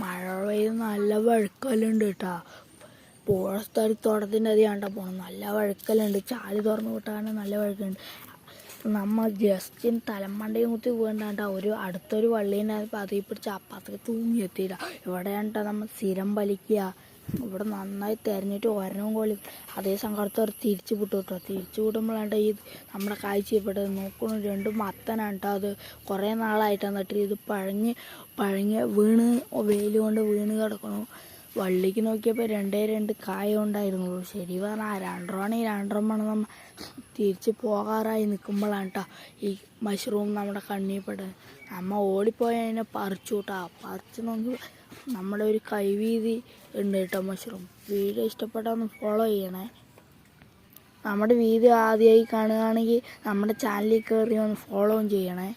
മഴ പെയ്ത് നല്ല വഴുക്കലുണ്ട് കേട്ടോ. പുഴ സ്ഥലത്തോട്ടത്തിൻ്റെ അത് കണ്ടാൽ പോകണം. നല്ല വഴുക്കലുണ്ട്. ചാലി തുറന്ന് വിട്ടാണ് നല്ല വഴുക്കുണ്ട്. നമ്മൾ ജസ്റ്റ് തലമണ്ടയും കുത്തി പോകണ്ടാ ഒരു അടുത്തൊരു വള്ളീൻ്റെ അതിൽ പിടിച്ച് അപ്പുറത്തേക്ക് തൂങ്ങി എത്തിയില്ല. ഇവിടെയാണ്ടാ നമ്മൾ സ്ഥിരം വലിക്കുക. ഇവിടെ നന്നായി തിരഞ്ഞിട്ട് ഒരെണ്ണം കൊള്ളി. അതേ സങ്കടത്തോടെ തിരിച്ചു വിട്ടു കേട്ടോ. തിരിച്ചു വിടുമ്പോഴാണ്ട് ഈ നമ്മുടെ കാഴ്ചപ്പെട്ട നോക്കണം. രണ്ടും മത്തനാണ് കേട്ടോ. അത് കുറേ നാളായിട്ടാണ് നട്ടിട്ട് ഇത് പഴഞ്ഞ് വീണ് വെയിൽ കൊണ്ട് വീണ് കിടക്കണു. വള്ളിക്ക് നോക്കിയപ്പോൾ രണ്ട് കായ ഉണ്ടായിരുന്നുള്ളൂ. ശരി പറഞ്ഞാൽ രണ്ടെണ്ണമാണ് നമ്മൾ തിരിച്ച് പോകാറായി നിൽക്കുമ്പോഴാണ് കേട്ടോ ഈ മഷ്റൂം നമ്മുടെ കണ്ണിൽ പെടുന്നത്. നമ്മൾ ഓടിപ്പോയി അതിനെ പറിച്ചു കേട്ടോ. പറിച്ച് നോക്കി നമ്മുടെ ഒരു കൈവീതി ഉണ്ട് കേട്ടോ മഷ്റൂം. വീഡിയോ ഇഷ്ടപ്പെട്ടാൽ ഒന്ന് ഫോളോ ചെയ്യണേ. നമ്മുടെ വീഡിയോ ആദ്യമായി കാണുകയാണെങ്കിൽ നമ്മുടെ ചാനലിൽ കയറി ഒന്ന് ഫോളോയും ചെയ്യണേ.